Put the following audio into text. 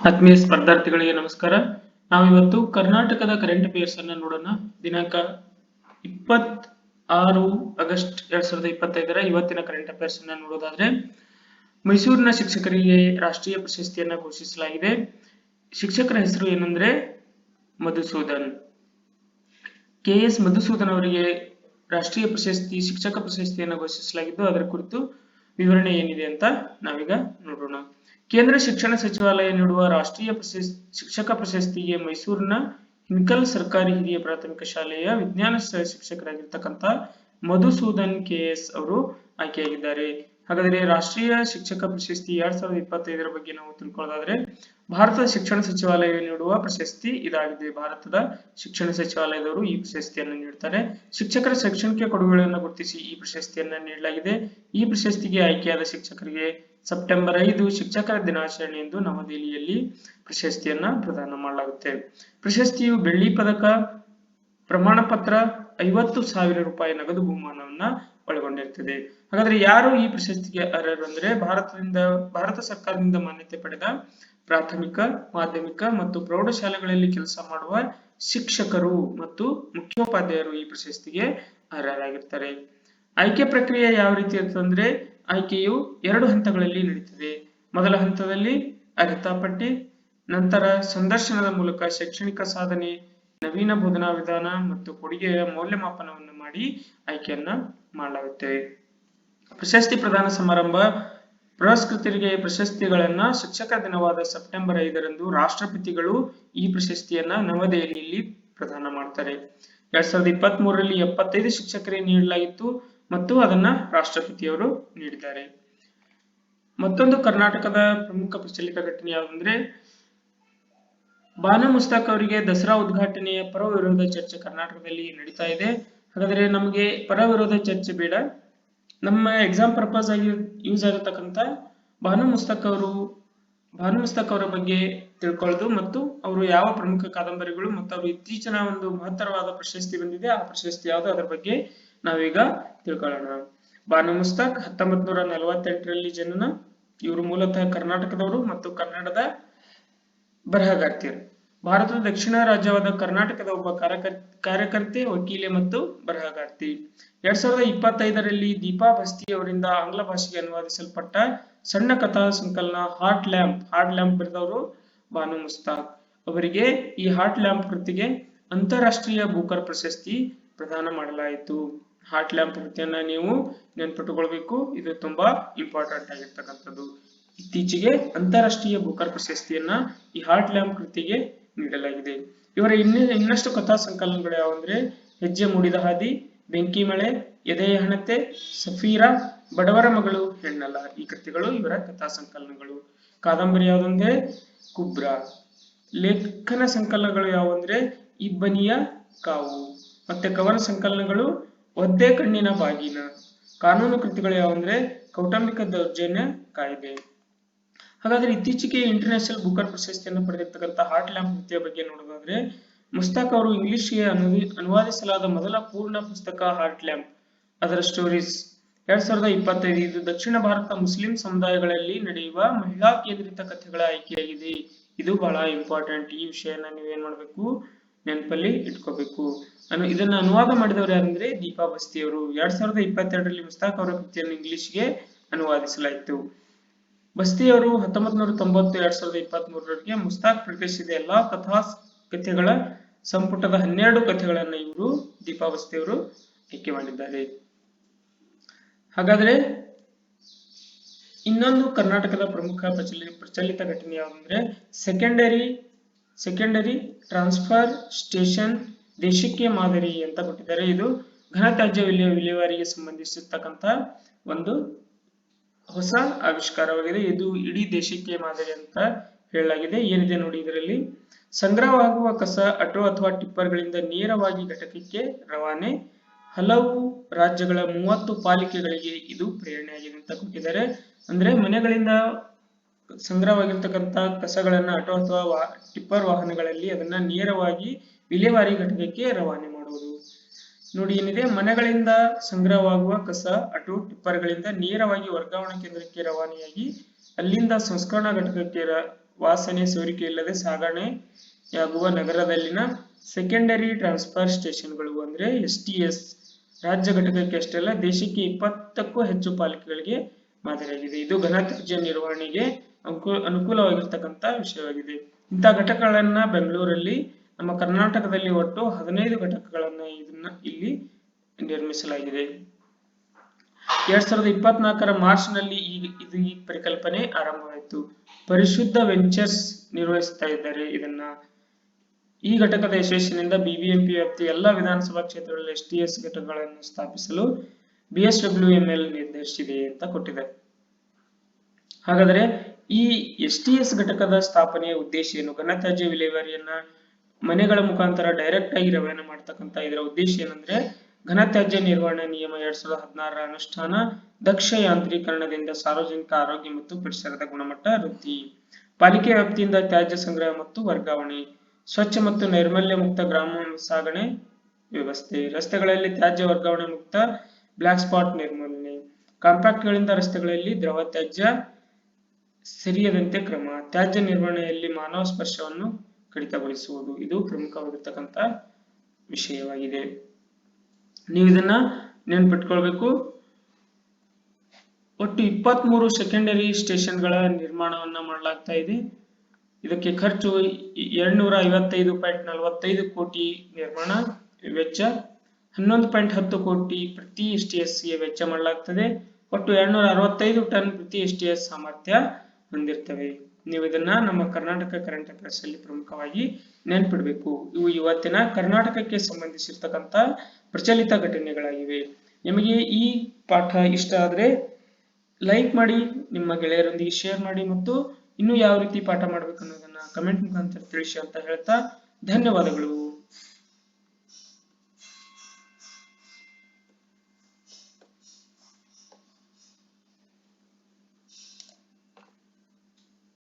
ಆತ್ಮೀಯ ಸ್ಪರ್ಧಾರ್ಥಿಗಳಿಗೆ ನಮಸ್ಕಾರ. ನಾವಿವತ್ತು ಕರ್ನಾಟಕದ ಕರೆಂಟ್ ಅಫೇರ್ಸ್ ಅನ್ನು ನೋಡೋಣ. ದಿನಾಂಕ 26 ಆಗಸ್ಟ್ 2025 ಇವತ್ತಿನ ಕರೆಂಟ್ ಅಫೇರ್ಸ್ ಅನ್ನು ನೋಡೋದಾದ್ರೆ, ಮೈಸೂರಿನ ಶಿಕ್ಷಕರಿಗೆ ರಾಷ್ಟ್ರೀಯ ಪ್ರಶಸ್ತಿಯನ್ನ ಘೋಷಿಸಲಾಗಿದೆ. ಶಿಕ್ಷಕರ ಹೆಸರು ಏನಂದ್ರೆ ಮಧುಸೂದನ್. KS ಮಧುಸೂದನ್ ಅವರಿಗೆ ರಾಷ್ಟ್ರೀಯ ಪ್ರಶಸ್ತಿ ಶಿಕ್ಷಕ ಪ್ರಶಸ್ತಿಯನ್ನು ಘೋಷಿಸಲಾಗಿದ್ದು, ಅದರ ಕುರಿತು ವಿವರಣೆ ಏನಿದೆ ಅಂತ ನಾವೀಗ ನೋಡೋಣ. ಕೇಂದ್ರ ಶಿಕ್ಷಣ ಸಚಿವಾಲಯ ನೀಡುವ ರಾಷ್ಟ್ರೀಯ ಶಿಕ್ಷಕ ಪ್ರಶಸ್ತಿಗೆ ಮೈಸೂರಿನ ಹಿನಕಲ್ ಸರ್ಕಾರಿ ಹಿರಿಯ ಪ್ರಾಥಮಿಕ ಶಾಲೆಯ ವಿಜ್ಞಾನ ಶಿಕ್ಷಕರಾಗಿರ್ತಕ್ಕಂಥ ಮಧುಸೂದನ್ KS ಅವರು ಆಯ್ಕೆಯಾಗಿದ್ದಾರೆ. ಹಾಗಾದರೆ ರಾಷ್ಟ್ರೀಯ ಶಿಕ್ಷಕ ಪ್ರಶಸ್ತಿ 2025 ಬಗ್ಗೆ ನಾವು ತಿಳ್ಕೊಳ್ಳೋದಾದ್ರೆ, ಭಾರತದ ಶಿಕ್ಷಣ ಸಚಿವಾಲಯ ನೀಡುವ ಪ್ರಶಸ್ತಿ ಇದಾಗಿದೆ. ಭಾರತದ ಶಿಕ್ಷಣ ಸಚಿವಾಲಯದವರು ಈ ಪ್ರಶಸ್ತಿಯನ್ನು ನೀಡುತ್ತಾರೆ. ಶಿಕ್ಷಕರ ಶೈಕ್ಷಣಿಕ ಕೊಡುಗೆಗಳನ್ನು ಗುರುತಿಸಿ ಈ ಪ್ರಶಸ್ತಿಯನ್ನ ನೀಡಲಾಗಿದೆ. ಈ ಪ್ರಶಸ್ತಿಗೆ ಆಯ್ಕೆಯಾದ ಶಿಕ್ಷಕರಿಗೆ ಸೆಪ್ಟೆಂಬರ್ 5 ಶಿಕ್ಷಕರ ದಿನಾಚರಣೆ ಎಂದು ನವದೆಹಲಿಯಲ್ಲಿ ಪ್ರಶಸ್ತಿಯನ್ನ ಪ್ರದಾನ ಮಾಡಲಾಗುತ್ತೆ. ಪ್ರಶಸ್ತಿಯು ಬೆಳ್ಳಿ ಪದಕ, ಪ್ರಮಾಣ ಪತ್ರ, 50,000 ರೂಪಾಯಿ ನಗದು ಬಹುಮಾನವನ್ನ ಒಳಗೊಂಡಿರುತ್ತದೆ. ಹಾಗಾದ್ರೆ ಯಾರು ಈ ಪ್ರಶಸ್ತಿಗೆ ಅರ್ಹರು ಅಂದ್ರೆ, ಭಾರತ ಸರ್ಕಾರದಿಂದ ಮಾನ್ಯತೆ ಪಡೆದ ಪ್ರಾಥಮಿಕ, ಮಾಧ್ಯಮಿಕ ಮತ್ತು ಪ್ರೌಢಶಾಲೆಗಳಲ್ಲಿ ಕೆಲಸ ಮಾಡುವ ಶಿಕ್ಷಕರು ಮತ್ತು ಮುಖ್ಯೋಪಾಧ್ಯಾಯರು ಈ ಪ್ರಶಸ್ತಿಗೆ ಅರ್ಹರಾಗಿರ್ತಾರೆ. ಆಯ್ಕೆ ಪ್ರಕ್ರಿಯೆ ಯಾವ ರೀತಿ ಇರ್ತಂದ್ರೆ, ಆಯ್ಕೆಯು 2 ಹಂತಗಳಲ್ಲಿ ನಡೀತದೆ. ಮೊದಲ ಹಂತದಲ್ಲಿ ಅರ್ಹತಾ ಪಟ್ಟಿ, ನಂತರ ಸಂದರ್ಶನದ ಮೂಲಕ ಶೈಕ್ಷಣಿಕ ಸಾಧನೆ, ನವೀನ ಬೋಧನಾ ವಿಧಾನ ಮತ್ತು ಕೊಡುಗೆಯ ಮೌಲ್ಯಮಾಪನವನ್ನು ಮಾಡಿ ಆಯ್ಕೆಯನ್ನ ಮಾಡಲಾಗುತ್ತೆ. ಪ್ರಶಸ್ತಿ ಪ್ರದಾನ ಸಮಾರಂಭ. ಪುರಸ್ಕೃತರಿಗೆ ಪ್ರಶಸ್ತಿಗಳನ್ನ ಶಿಕ್ಷಕರ ದಿನವಾದ ಸೆಪ್ಟೆಂಬರ್ 5ರಂದು ರಾಷ್ಟ್ರಪತಿಗಳು ಈ ಪ್ರಶಸ್ತಿಯನ್ನ ನವದೆಹಲಿಯಲ್ಲಿ ಪ್ರದಾನ ಮಾಡ್ತಾರೆ. 2023ರಲ್ಲಿ 75 ಶಿಕ್ಷಕರಿಗೆ ನೀಡಲಾಗಿತ್ತು ಮತ್ತು ಅದನ್ನ ರಾಷ್ಟ್ರಪತಿಯವರು ನೀಡಿದ್ದಾರೆ. ಮತ್ತೊಂದು ಕರ್ನಾಟಕದ ಪ್ರಮುಖ ಪ್ರಚಲಿತ ಘಟನೆ ಯಾವುದಂದ್ರೆ, ಬಾನು ಮುಸ್ತಾಕ್ ಅವರಿಗೆ ದಸರಾ ಉದ್ಘಾಟನೆಯ ಪರ ವಿರೋಧ ಚರ್ಚೆ ಕರ್ನಾಟಕದಲ್ಲಿ ನಡೀತಾ ಇದೆ. ಹಾಗಾದ್ರೆ ನಮಗೆ ಪರ ವಿರೋಧ ಚರ್ಚೆ ಬೇಡ, ನಮ್ಮ ಎಕ್ಸಾಮ್ ಪರ್ಪಸ್ ಆಗಿ ಯೂಸ್ ಆಗಿರ್ತಕ್ಕಂಥ ಬಾನು ಮುಸ್ತಾಕ್ ಅವರ ಬಗ್ಗೆ ತಿಳ್ಕೊಳ್ಳೋದು ಮತ್ತು ಅವರು ಯಾವ ಪ್ರಮುಖ ಕಾದಂಬರಿಗಳು ಮತ್ತು ಅವರು ಇತ್ತೀಚಿನ ಒಂದು ಮಹತ್ತರವಾದ ಪ್ರಶಸ್ತಿ ಬಂದಿದೆ, ಆ ಪ್ರಶಸ್ತಿ ಯಾವುದು, ಅದರ ಬಗ್ಗೆ ನಾವೀಗ ತಿಳ್ಕೊಳ್ಳೋಣ. ಬಾನು ಮುಸ್ತಾಕ್ 1948ರಲ್ಲಿ ಜನನ. ಇವರು ಮೂಲತಃ ಕರ್ನಾಟಕದವರು ಮತ್ತು ಕನ್ನಡದ ಬರಹಗಾರ್ತಿಯರು. ಭಾರತದ ದಕ್ಷಿಣ ರಾಜ್ಯವಾದ ಕರ್ನಾಟಕದ ಒಬ್ಬ ಕಾರ್ಯಕರ್ತೆ, ವಕೀಲೆ ಮತ್ತು ಬರಹಗಾರ್ತಿ. 2025ರಲ್ಲಿ ದೀಪಾ ಭಸ್ತಿ ಅವರಿಂದ ಆಂಗ್ಲ ಭಾಷೆಗೆ ಅನುವಾದಿಸಲ್ಪಟ್ಟ ಸಣ್ಣ ಕಥಾ ಸಂಕಲನ ಹಾರ್ಟ್ ಲ್ಯಾಂಪ್ ಬರೆದವರು ಬಾನು ಮುಸ್ತಾಕ್ ಅವರಿಗೆ ಈ ಹಾರ್ಟ್ ಲ್ಯಾಂಪ್ ಕೃತಿಗೆ ಅಂತಾರಾಷ್ಟ್ರೀಯ ಬೂಕರ್ ಪ್ರಶಸ್ತಿ ಪ್ರದಾನ ಮಾಡಲಾಯಿತು. ಹಾರ್ಟ್ ಲ್ಯಾಂಪ್ ಕೃತಿಯನ್ನ ನೀವು ನೆನಪಿಟ್ಟುಕೊಳ್ಬೇಕು, ಇದು ತುಂಬಾ ಇಂಪಾರ್ಟೆಂಟ್ ಆಗಿರ್ತಕ್ಕಂಥದ್ದು. ಇತ್ತೀಚೆಗೆ ಅಂತಾರಾಷ್ಟ್ರೀಯ ಬೂಕರ್ ಪ್ರಶಸ್ತಿಯನ್ನ ಈ ಹಾರ್ಟ್ ಲ್ಯಾಂಪ್ ಕೃತಿಗೆ ನೀಡಲಾಗಿದೆ. ಇವರ ಇನ್ನಷ್ಟು ಕಥಾ ಸಂಕಲನಗಳು ಯಾವಂದ್ರೆ, ಹೆಜ್ಜೆ ಮೂಡಿದ ಹಾದಿ, ಬೆಂಕಿ ಮಳೆ, ಎದೆಯ ಹಣತೆ, ಸಫೀರಾ, ಬಡವರ ಮಗಳು ಹೆಣ್ಣಲ್ಲ, ಈ ಕೃತಿಗಳು ಇವರ ಕಥಾ ಸಂಕಲನಗಳು. ಕಾದಂಬರಿ ಯಾವುದಂದ್ರೆ ಕುಬ್ರಾ. ಲೇಖನ ಸಂಕಲನಗಳು ಯಾವಂದ್ರೆ ಇಬ್ಬನಿಯ ಕಾವು. ಮತ್ತೆ ಕವನ ಸಂಕಲನಗಳು ಒದ್ದೆ ಕಣ್ಣಿನ ಬಾಗಿನ. ಕಾನೂನು ಕೃತಿಗಳು ಯಾವಂದ್ರೆ ಕೌಟುಂಬಿಕ ದೌರ್ಜನ್ಯ ಕಾಯ್ದೆ. ಹಾಗಾದ್ರೆ ಇತ್ತೀಚೆಗೆ ಇಂಟರ್ನ್ಯಾಷನಲ್ ಬೂಕರ್ ಪ್ರಶಸ್ತಿಯನ್ನು ಪಡೆದಿರ್ತಕ್ಕಂಥ ಹಾರ್ಟ್ ಲ್ಯಾಂಪ್ ಕೃತಿಯ ಬಗ್ಗೆ ನೋಡೋದಾದ್ರೆ, ಮುಸ್ತಾಕ್ ಅವರು ಇಂಗ್ಲಿಷ್ಗೆ ಅನುವಾದಿಸಲಾದ ಮೊದಲ ಪೂರ್ಣ ಪುಸ್ತಕ ಹಾರ್ಟ್ ಲ್ಯಾಂಪ್, ಅದರ ಸ್ಟೋರೀಸ್ 2025. ಇದು ದಕ್ಷಿಣ ಭಾರತ ಮುಸ್ಲಿಂ ಸಮುದಾಯಗಳಲ್ಲಿ ನಡೆಯುವ ಮಹಿಳಾ ಕೇಂದ್ರಿತ ಕಥೆಗಳ ಆಯ್ಕೆಯಾಗಿದೆ. ಇದು ಬಹಳ ಇಂಪಾರ್ಟೆಂಟ್. ಈ ವಿಷಯನ ನೀವೇನ್ ಮಾಡ್ಬೇಕು, ನೆನಪಲ್ಲಿ ಇಟ್ಕೋಬೇಕು. ಇದನ್ನ ಅನುವಾದ ಮಾಡಿದವರು ಯಾರಂದ್ರೆ ದೀಪಾ ಭಸ್ತಿ ಅವರು. 2022ರಲ್ಲಿ ಮುಸ್ತಾಕ್ ಅವರ ಕೃತಿಯನ್ನು ಇಂಗ್ಲಿಷ್ಗೆ ಅನುವಾದಿಸಲಾಯಿತು. ಭಸ್ತಿ ಅವರು 1990 2023ರವರೆಗೆ ಮುಸ್ತಾಕ್ ಪ್ರಕಟಿಸಿದ ಎಲ್ಲಾ ಕಥೆಗಳ ಸಂಪುಟದ 12 ಕಥೆಗಳನ್ನ ಇವರು ದೀಪಾ ಭಸ್ತಿ ಅವರು ಆಯ್ಕೆ ಮಾಡಿದ್ದಾರೆ. ಹಾಗಾದ್ರೆ ಇನ್ನೊಂದು ಕರ್ನಾಟಕದ ಪ್ರಮುಖ ಪ್ರಚಲಿತ ಘಟನೆ ಯಾವುದಂದ್ರೆ, ಸೆಕೆಂಡರಿ ಟ್ರಾನ್ಸ್ಫರ್ ಸ್ಟೇಷನ್ ದೇಶಕ್ಕೆ ಮಾದರಿ ಅಂತ ಕೊಟ್ಟಿದ್ದಾರೆ. ಇದು ಘನತ್ಯಾಜ್ಯ ವಿಲೇವಾರಿಗೆ ಸಂಬಂಧಿಸಿರ್ತಕ್ಕಂಥ ಒಂದು ಹೊಸ ಆವಿಷ್ಕಾರವಾಗಿದೆ. ಇದು ಇಡೀ ದೇಶಕ್ಕೆ ಮಾದರಿ ಅಂತ ಹೇಳಲಾಗಿದೆ. ಏನಿದೆ ನೋಡಿ ಇದರಲ್ಲಿ, ಸಂಗ್ರಹವಾಗುವ ಕಸ ಆಟೋ ಅಥವಾ ಟಿಪ್ಪರ್ಗಳಿಂದ ನೇರವಾಗಿ ಘಟಕಕ್ಕೆ ರವಾನೆ. ಹಲವು ರಾಜ್ಯಗಳ 30 ಪಾಲಿಕೆಗಳಿಗೆ ಇದು ಪ್ರೇರಣೆಯಾಗಿದೆ ಅಂತ ಕೊಟ್ಟಿದ್ದಾರೆ. ಅಂದ್ರೆ ಮನೆಗಳಿಂದ ಸಂಗ್ರಹವಾಗಿರ್ತಕ್ಕಂಥ ಕಸಗಳನ್ನ ಆಟೋ ಅಥವಾ ಟಿಪ್ಪರ್ ವಾಹನಗಳಲ್ಲಿ ಅದನ್ನ ನೇರವಾಗಿ ವಿಲೇವಾರಿ ಘಟಕಕ್ಕೆ ರವಾನೆ ಮಾಡುವುದು. ನೋಡಿ ಏನಿದೆ, ಮನೆಗಳಿಂದ ಸಂಗ್ರಹವಾಗುವ ಕಸ ಆಟೋ ಟಿಪ್ಪರ್ಗಳಿಂದ ನೇರವಾಗಿ ವರ್ಗಾವಣಾ ಕೇಂದ್ರಕ್ಕೆ ರವಾನೆಯಾಗಿ ಅಲ್ಲಿಂದ ಸಂಸ್ಕರಣಾ ಘಟಕಕ್ಕೆ ವಾಸನೆ ಸೋರಿಕೆ ಇಲ್ಲದೆ ಸಾಗಣೆಯಾಗುವ ನಗರದಲ್ಲಿನ ಸೆಕೆಂಡರಿ ಟ್ರಾನ್ಸ್ಫರ್ ಸ್ಟೇಷನ್ಗಳು ಅಂದ್ರೆ STS ರಾಜ್ಯ ಘಟಕಕ್ಕೆ ಅಷ್ಟೇ ಅಲ್ಲ ದೇಶಕ್ಕೆ 20ಕ್ಕೂ ಹೆಚ್ಚು ಪಾಲಿಕೆಗಳಿಗೆ ಮಾದರಿಯಾಗಿದೆ. ಇದು ಘನತ್ಯಾಜ್ಯ ನಿರ್ವಹಣೆಗೆ ಅನುಕೂಲವಾಗಿರ್ತಕ್ಕಂಥ ವಿಷಯವಾಗಿದೆ. ಇಂಥ ಘಟಕಗಳನ್ನ ಬೆಂಗಳೂರಲ್ಲಿ ನಮ್ಮ ಕರ್ನಾಟಕದಲ್ಲಿ ಒಟ್ಟು 15 ಘಟಕಗಳನ್ನ ಇಲ್ಲಿ ನಿರ್ಮಿಸಲಾಗಿದೆ. 2024 ಮಾರ್ಚ್ ನಲ್ಲಿ ಈ ಪರಿಕಲ್ಪನೆ ಆರಂಭವಾಯಿತು. ಪರಿಶುದ್ಧ ವೆಂಚರ್ಸ್ ನಿರ್ವಹಿಸ್ತಾ ಇದ್ದಾರೆ ಇದನ್ನ. ಈ ಘಟಕದ ಯಶಸ್ಸಿನಿಂದ BBMP ವ್ಯಾಪ್ತಿಯ ಎಲ್ಲಾ ವಿಧಾನಸಭಾ ಕ್ಷೇತ್ರಗಳಲ್ಲಿ STS ಘಟಕಗಳನ್ನು ಸ್ಥಾಪಿಸಲು BSWML ನಿರ್ಧರಿಸಿದೆ ಅಂತ ಕೊಟ್ಟಿದೆ. ಹಾಗಾದರೆ ಈ STS ಘಟಕದ ಸ್ಥಾಪನೆಯ ಉದ್ದೇಶ ಏನು? ಘನತ್ಯಾಜ್ಯ ವಿಲೇವಾರಿಯನ್ನ ಮನೆಗಳ ಮುಖಾಂತರ ಡೈರೆಕ್ಟ್ ಆಗಿ ರವಾನೆ ಮಾಡ್ತಕ್ಕಂಥ ಇದರ ಉದ್ದೇಶ ಏನಂದ್ರೆ ಘನತ್ಯಾಜ್ಯ ನಿರ್ವಹಣಾ ನಿಯಮ 2016ರ ಅನುಷ್ಠಾನ, ದಕ್ಷ ಯಾಂತ್ರೀಕರಣದಿಂದ ಸಾರ್ವಜನಿಕ ಆರೋಗ್ಯ ಮತ್ತು ಪರಿಸರದ ಗುಣಮಟ್ಟ ವೃದ್ಧಿ, ಪಾಲಿಕೆ ವ್ಯಾಪ್ತಿಯಿಂದ ತ್ಯಾಜ್ಯ ಸಂಗ್ರಹ ಮತ್ತು ವರ್ಗಾವಣೆ, ಸ್ವಚ್ಛ ಮತ್ತು ನೈರ್ಮಲ್ಯ ಮುಕ್ತ ಗ್ರಾಮ ಸಾಗಣೆ ವ್ಯವಸ್ಥೆ, ರಸ್ತೆಗಳಲ್ಲಿ ತ್ಯಾಜ್ಯ ವರ್ಗಾವಣೆ ಮುಕ್ತ ಬ್ಲಾಕ್ ಸ್ಪಾಟ್ ನಿರ್ಮೂಲನೆ, ಕಾಂಪ್ಯಾಕ್ಟ್ಗಳಿಂದ ರಸ್ತೆಗಳಲ್ಲಿ ದ್ರವ ತ್ಯಾಜ್ಯ ಸರಿಯದಂತೆ ಕ್ರಮ, ತ್ಯಾಜ್ಯ ನಿರ್ವಹಣೆಯಲ್ಲಿ ಮಾನವ ಸ್ಪರ್ಶವನ್ನು ಕಡಿತಗೊಳಿಸುವುದು ಇದು ಪ್ರಮುಖವಾಗಿರ್ತಕ್ಕಂಥ ವಿಷಯವಾಗಿದೆ. ನೀವು ಇದನ್ನ ನೆನಪಿಟ್ಕೊಳ್ಬೇಕು. ಒಟ್ಟು 23 ಸೆಕೆಂಡರಿ ಸ್ಟೇಷನ್ಗಳ ನಿರ್ಮಾಣವನ್ನ ಮಾಡಲಾಗ್ತಾ ಇದೆ. ಇದಕ್ಕೆ ಖರ್ಚು 255.45 ಕೋಟಿ ನಿರ್ಮಾಣ ವೆಚ್ಚ, 11.10 ಕೋಟಿ ಪ್ರತಿ STS ಗೆ ವೆಚ್ಚ ಮಾಡಲಾಗ್ತದೆ. ಒಟ್ಟು 265 ಟನ್ ಪ್ರತಿ STS ಸಾಮರ್ಥ್ಯ ಹೊಂದಿರ್ತವೆ. ನೀವು ಇದನ್ನ ನಮ್ಮ ಕರ್ನಾಟಕ ಕರೆಂಟ್ ಅಫೇರ್ಸ್ ಅಲ್ಲಿ ಪ್ರಮುಖವಾಗಿ ನೆನಪಿಡಬೇಕು. ಇವು ಇವತ್ತಿನ ಕರ್ನಾಟಕಕ್ಕೆ ಸಂಬಂಧಿಸಿರ್ತಕ್ಕಂಥ ಪ್ರಚಲಿತ ಘಟನೆಗಳಾಗಿವೆ. ನಿಮಗೆ ಈ ಪಾಠ ಇಷ್ಟ ಆದ್ರೆ ಲೈಕ್ ಮಾಡಿ, ನಿಮ್ಮ ಗೆಳೆಯರೊಂದಿಗೆ ಶೇರ್ ಮಾಡಿ ಮತ್ತು ಇನ್ನೂ ಯಾವ ರೀತಿ ಪಾಠ ಮಾಡಬೇಕು ಅನ್ನೋದನ್ನ ಕಮೆಂಟ್ ಮುಖಾಂತರ ತಿಳಿಸಿ ಅಂತ ಹೇಳ್ತಾ ಧನ್ಯವಾದಗಳು.